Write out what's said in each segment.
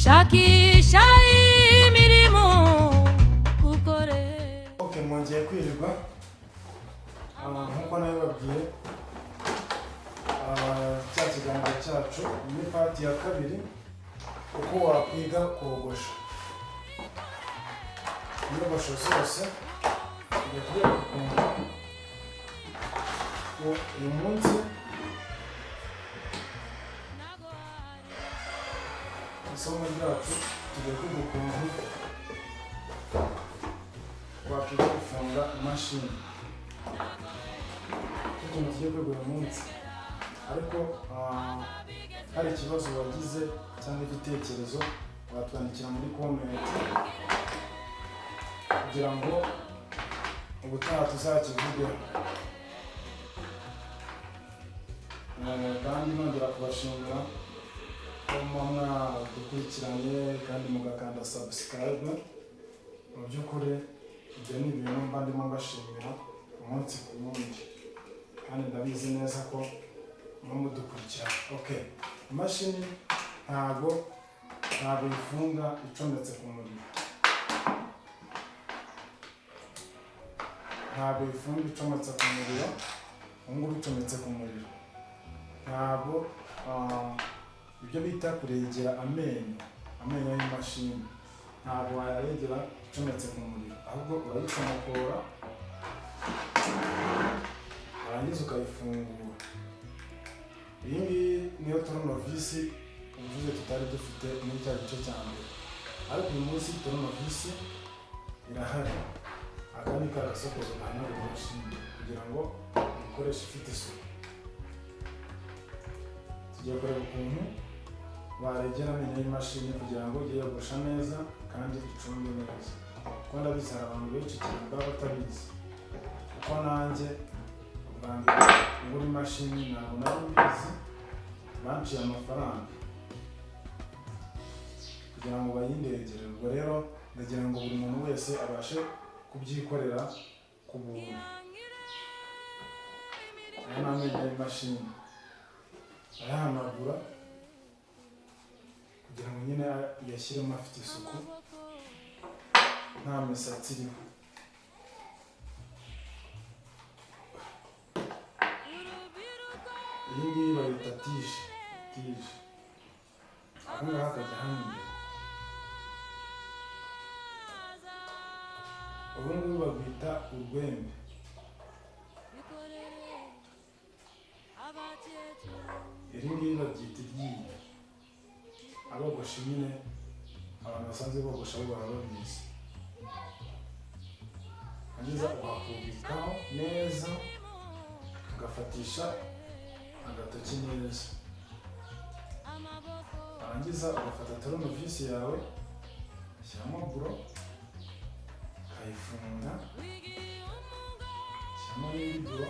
shakisha imirimo ukore. Okay, mwongeye kwirirwa nkuko nabibabwiye cya kiganiro cyacu ni pati ya kabiri uko wakwiga kogosha inyogosho zose tugiye kureba ukuntu uyu munsi isomo ryacu tugiye kwiga ukuntu wakwiga gufunga imashini ikintu tugiye kwiga uyu munsi. Ariko hari ikibazo wagize cyangwa igitekerezo watwandikira muri comment kugira ngo ubutaha tuzakivugeho. Kandi nongera kubashimira ko mwadukurikiranye kandi mugakanda subscribe. Mu by'ukuri ibyo ni ibintu mba ndimo mbashimira umunsi ku wundi kandi ndabizi neza ko mudukurikira. Okay, imashini ntabwo ifunga icometse ku muriro, ntabwo ifunga icometse ku muriro. Ubungubu icometse ku muriro, ntabwo ibyo bita kuregera amenyo y'imashini ntabwo wayaregera icometse ku muriro, ahubwo urayicomokora warangiza ukayifungura. Iyi ngiyi niyo toronovisi ubuvuze tutari dufite muri cya gice cya mbere, ariko uyu munsi toronovisi irahari. Aka ni kagasokozo gahanagura imashini kugira ngo uyikoreshe ifite isuku. Tugiye kureba ukuntu waregera amenyo y'imashini kugira ngo ujye yogosha neza kandi icunge neza, kuko ndabizi hari abantu benshi cyane baba batabizi. Kuko nanjye ubwa mbere ngura imashini ntabwo nari mbizi, banciye amafaranga kugira ngo bayindegere. Ubwo rero ndagira ngo buri muntu wese abashe kubyikorera ku buntu. Aya ni amenyo y'imashini, ayahanagura kugira ngo nyine yashyiremo afite isuku nta misatsi iriho. Iyi ngiyi bayita tije. Aha ngaha hakajya hano imbere. Ubu ngubu babwita urwembe. Iri ngiri babyita iryinyo. Abogosha nyine, abantu basanzwe bogosha bo baba babizi. Hanyuma wakubikaho neza ugafatisha agatoki neza, warangiza ugafata toronovisi yawe ushyiramo buro ukayifunga, ushyiramo n'indi buro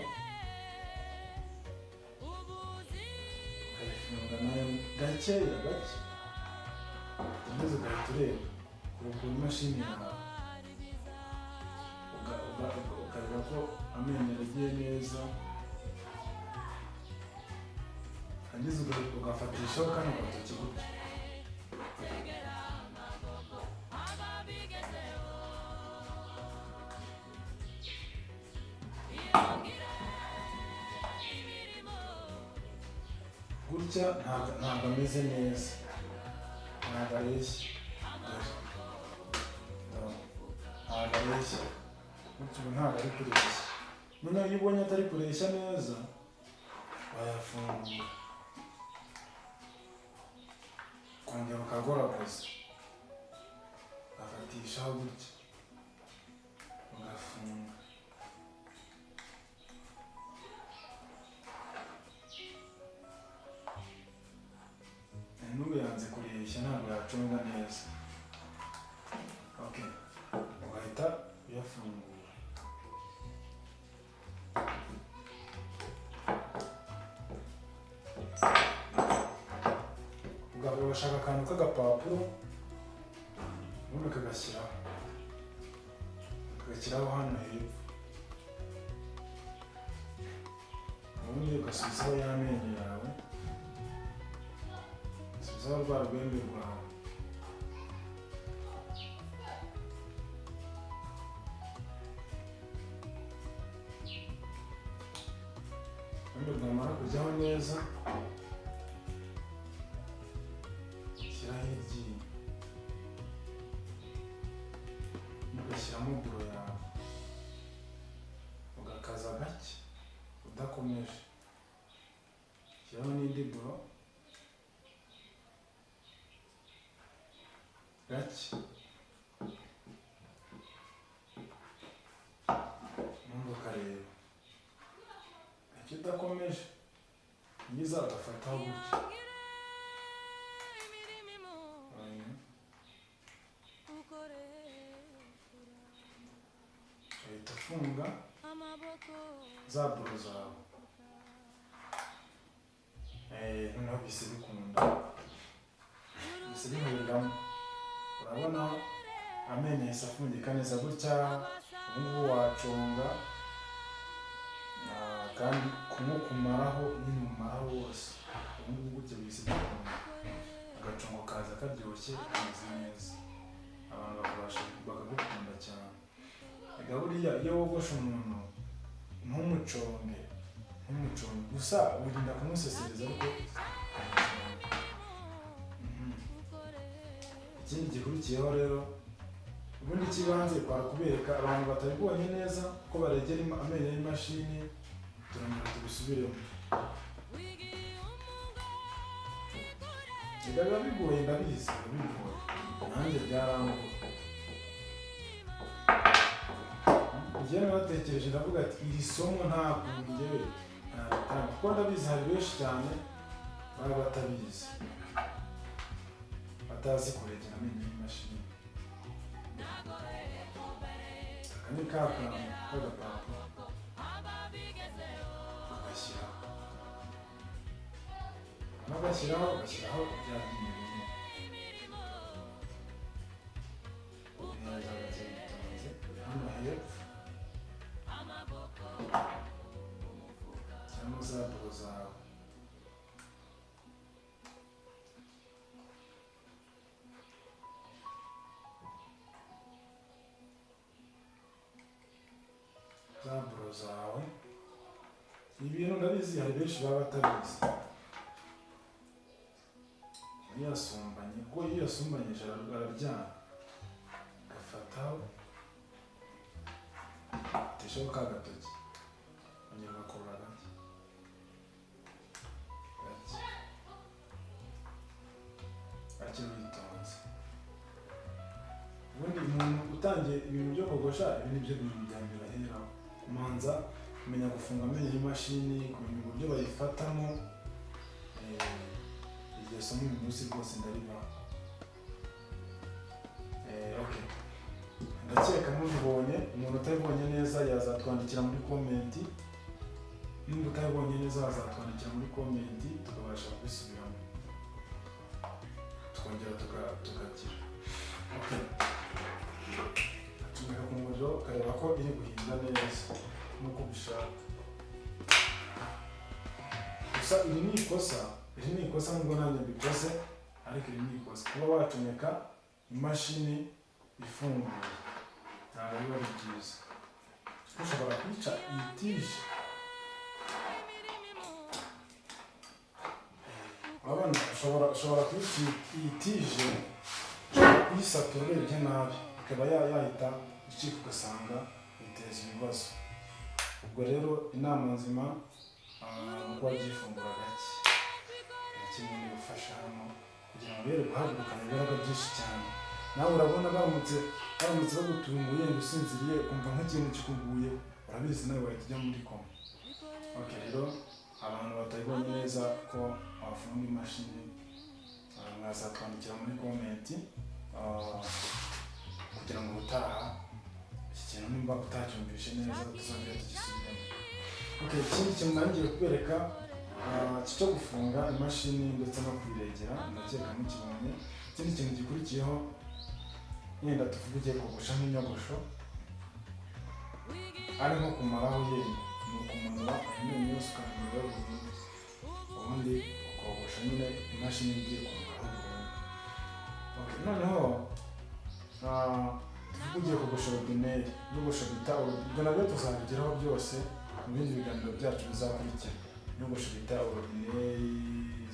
ukayifunga nayo gakeya gake, ukomeza ugahita ureba ku imashini yawe ukareba ko amenyo yagiye neza. Hanyuma ugafatishaho kano gatoki gutya. Gutya ntabwo ameze neza, ntabwo areshya, gutya ubu ntabwo ari kureshya. Noneho iyo ubonye atari kureshya neza wayafungura ukongera ukagoragoza ugafatishaho gutya ugafunga. N'ubu yanze kureshya ntabwo yacunga neza. Okay, ugahita uyafungura. Ugashaka akantu k'agapapuro ubundi ukagashyiraho hano hepfo, ubundi ugasubizaho y'amenyo yawe, usubizaho rwa rwembe rwawe ubundi bwamara kujyaho neza shyiraho iryinyo ugashyiramo buro yawe ugakaza gake udakomeje, shyiraho n'indi buro gake ubundi ukareba icyo udakomeje ngiza ugafataho gutya uhita ufunga za buro zawe. Noneho bise bikunda bise bihuriramo, urabona amenyo yahise afungika neza gutya. Ubungubu waconga kandi kumaraho n'umumaraho wose, ubungubu gutya bise bikunda, agacongo kaza karyoshye kameze neza, abantu bakagukunda cyane. Ega buriya iyo wogosha umuntu ntumuconge gusa wirinda kumusesereza ariko ikindi gikurikiyeho rero, ubundi ikibanze kwara kubereka abantu batabibonye neza ko baregera amenyo y'imashini, turongera tubisubiremo. Ega biba bigoye ndabizi, bigoye nanjye byarangoye. Njyewe nabatekereje ndavuga ati iri somo nta kuntu njyewe ntabitanga, kuko ndabizi hari benshi cyane baba batabizi, batazi kuregera amenyo y'imashini. Aka ni ka kantu k'agapapuro ugashyiraho bya byinyo birimo neza gake bitonze hano hepfo, cyangwa za buro zawe. Za buro zawe, ibintu ndabizi hari benshi baba batabizi. Iyo yasumbanye, kuko iyo yasumbanyije araryana, agafataho ateshaho ka gatoki, ongera ugakurura gake gake witonze. Ubundi umuntu utangiye ibintu byo kogosha, ibi ni byo bintu bya mbere aheraho, kumanza kumenya gufunga amenyo y'imashini, kumenya uburyo bayifatamo. Iryo somo uyu munsi rwose ndaribaha. Okay, ndakeka mubibonye. Umuntu utabibonye neza yazatwandikira muri komenti, nimba utabibonye neza wazatwandikira muri komenti tukabasha kubisubiramo, tukongera tukagira. Okay, tumeka ku muriro ukareba ko iri guhinda neza nk'uko ubishaka. Gusa iri ni ikosa nubwo nanjye mbikoze, ariko iri ni ikosa kuba wacomeka imashini ifunguye, ntabwo biba ari byiza. Ushobora kwica iyi tije, urabona ushobora kwica iyi tije, kuyisatura urebye nabi ikaba yahita icika ugasanga biteza ibibazo. Ubwo rero inama nzima ni uko wagiye ufungura gake kimwe bifasha hano kugira ngo rero guhagurukana imbaraga byinshi cyane. Nawe urabona baramutse bagutunguye wenda usinziriye ukumva nk'ikintu kikuguye, urabizi nawe wahita ujya muri koma. Okay, rero abantu batabibonye neza ko wafunga imashini, mwazatwandikira muri komenti kugira ngo ubutaha iki kintu nimba utacyumvishe neza tuzongera tugisubiremo. Okay, ikindi kintu nangiye kubereka cyo gufunga imashini ndetse no kuyiregera, ndakeka mukibonye. Ikindi kintu gikurikiyeho, yenda tuvuge ugiye kogosha nk'inyogosho, ari nko kumaraho yenda ni ukumanura amenyo yose ukamanura burundu, ubundi ukogosha nyine imashini igiye kumaraho burundu. Okay, noneho tuvuge ugiye kogosha ordinaire, nyogosho bita, ibyo nabyo tuzabigeraho byose mu bindi biganiro byacu bizakurikira. inyogosho bita ordinaire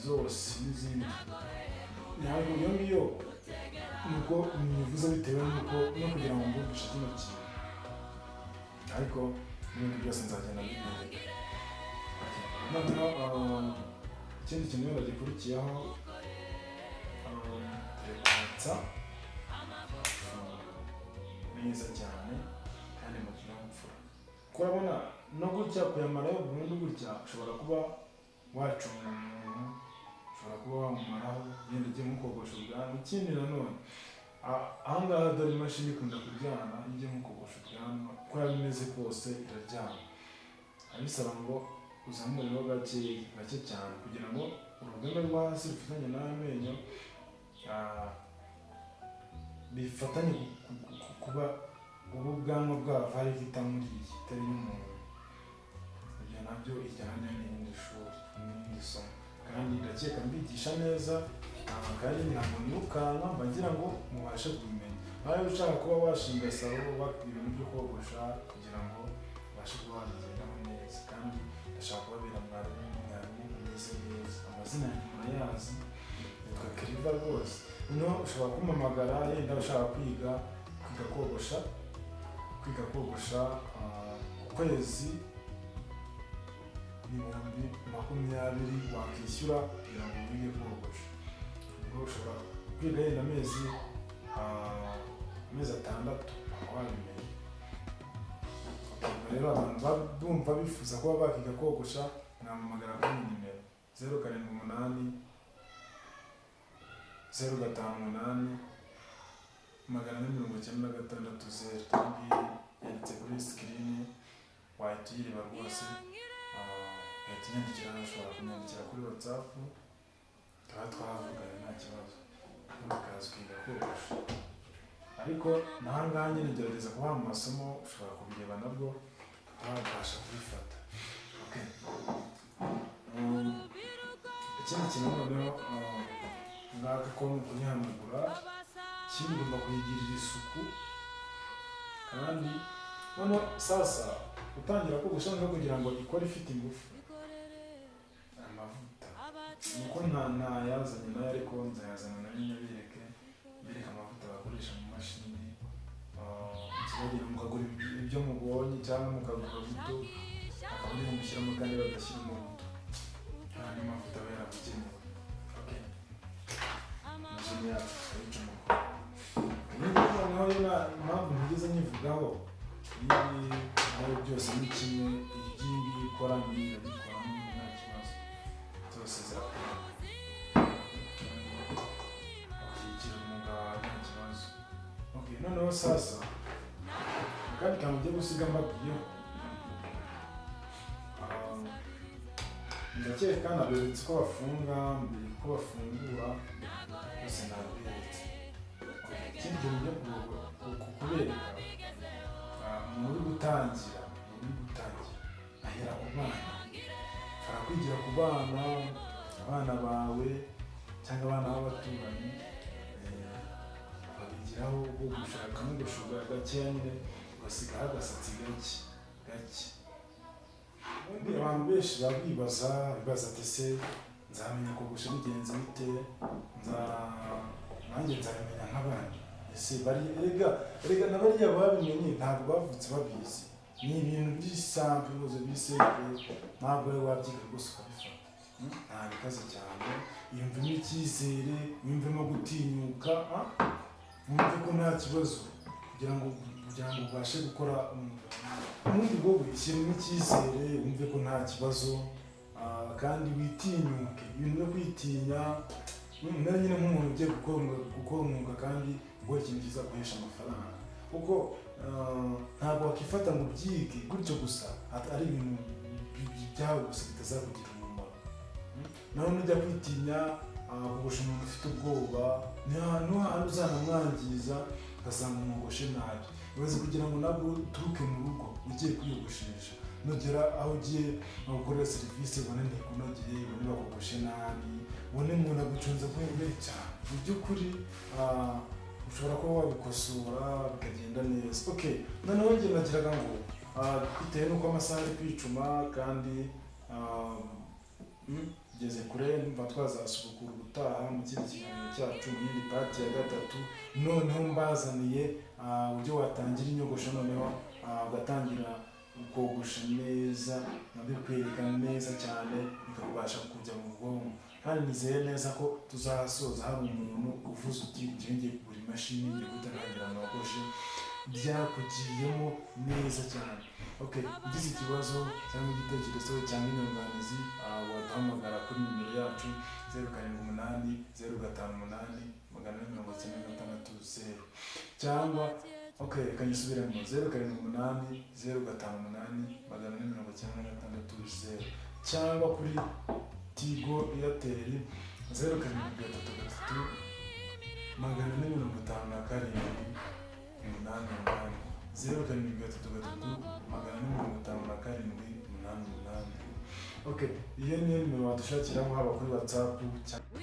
zose n'izindi. Ntabwo iyo ngiyo nuko nivuze bitewe nuko no kugira ngo mvugishe kino kintu, ariko n'ibindi byose nzagenda bibereka. Noneho ikindi kintu wenda gikurikiyeho turekwatsa neza cyane kandi mu kinyabupfura. Kurabona no gutya kuyamaraho burundu gutya ushobora kuba wacunga umuntu, ushobora kuba wamumaraho yenda ugiye nko kogosha ubwanwa. Ikindi nanone ahangaha dore imashini ikunda kuryana iyo ugiye nko kogosha ubwanwa, uko yaba imeze kose iraryana. Abisaba ngo uzamureho gake cyane kugira ngo urugamba rwo hasi rufatanye n'amenyo bifatanye kuba ubu bwanwa bwava hari itamuriye itari y'umuntu. Ibyo nabyo ijyana n'irindi shuri n'irindi somo, kandi ndakeka mbigisha neza kandi ntabwo nirukanka mbagira ngo mubashe kubimenya. Nawe ushaka kuba washinga salo ibintu byo kogosha kugira ngo ubashe kuba wabigendamo neza, kandi ndashaka kubabera mwarimu umeze neza. Amazina murayazi, yitwa Keriva rwose. Noneho ushobora kumpamagara yenda ushaka kwiga kogosha ukwezi 20,000 wakishyura kugira ngo wige kogosha. Ubwo ushobora kwiga yenda amezi 6 wabimenya. Rero abantu bumva bifuza kuba bakiga kogosha, nampamagara kuri nimero 078 058 496 yanditse kuri screen, wahita uyireba rwose. Uhita unyandikira, ushobora kunyandikira kuri WhatsApp tuba twavugana nta kibazo, ukaza ukiga kogosha. Ariko nahangaha nyine gerageza kubaha mu masomo, ushobora kubireba nabwo tukabasha kubifata. Ikindi kintu noneho ngaka ko kunyihanagura, ikindi ugomba kuyigirira isuku. Kandi noneho sasa utangira kogosha no kugira ngo ikore ifite ingufu, amavuta nuko ntayazanye nayo, ariko nzayazana nayo nyabireke amavuta bakoresha mu mashini. Ikibagira mukagura ibyo mubonye cyangwa mukagura buto akaba ari mushyiramo kandi badashyiramo buto, hari amavuta aba yarabugenewe. Imashini yacu ayicomeka. Noneho impamvu ntigeze nyivugaho, ibi nayo byose ni kimwe, iyi ngiyi ikora niyo ikoramo nta kibazo, zose zirakora. Ukikira umwuga wawe nta kibazo. Noneho sasa akandi kantu ugiye gusiga mbabwiyeho, ndakeka naberetse ko bafunga mbere ko bafungura, byose naberetse. Ikindi kintu ngiye kubereka, muri gutangira ahera ku bana. Ushobora kwigira ku abana bawe cyangwa abana b'abaturanyi, babigiraho bwo gushaka n'ugushuga gakeya nyine, ugasigaho agasatsi gake. Ubundi abantu benshi bibaza ati ese nzamenya kogosha bigenze bite, nanjye nzabimenya nk'abandi. Ese erega na bariya babimenye ntabwo bavutse babizi, ni ibintu by'isample rwose bisekwe, ntabwo ari wabyiga rwose ukabifata. Nta bikaze cyane, yumvemo icyizere, yumvemo gutinyuka, wumve ko nta kibazo, kugira ngo ubashe gukora ubundi wowe ishyiremo icyizere, wumve ko nta kibazo, kandi witinyuke. Ibintu byo kwitinya, umere nyine nk'umuntu ugiye gukora umwuga kandi gukora ikintu kiza guhesha amafaranga, kuko ntabwo wakifata ngo ubyige gutyo gusa, ari ibintu byawe gusa bitazakugira umumaro. Naho nujya kwitinya kogosha umuntu ufite ubwoba, ni ahantu uzanamwangiza ugasanga umwogoshe nabi. Ubaze kugira ngo nabwo uturuke mu rugo ugiye kwiyogoshesha, nugera aho ugiye gukorera serivisi ubone ntikunogeye, ubone bakogoshe nabi, ubone umuntu agucunze bwenge cyane. Mu by'ukuri ushobora kuba wabikosora bikagenda neza. Noneho njye nagiraga ngo bitewe n'uko amasaha ari kwicuma kandi tugeze kure, numva twazasubukura ubutaha mu kindi kiganiro cyacu mu yindi pati ya gatatu, noneho mbazaniye uburyo watangira inyogosho, noneho ugatangira ukogosha neza, nabikwereka neza cyane bikabasha kujya mu bwonko, kandi nizeye neza ko tuzasoza hari umuntu uvuze uti ngiye kugura imashini ngiye gutangira nogoshe, byakugiyemo neza cyane. Okay, ugize ikibazo cyangwa igitekerezo cyangwa inyunganizi, waduhamagara kuri nimero yacu 078 058 496 cyangwa kanyisubiremo 078 058 496 cyangwa kuri Tigo Airtel 0733 457 Okay, iyo niyo nimero wadushakiraho haba kuri WhatsApp cyangwa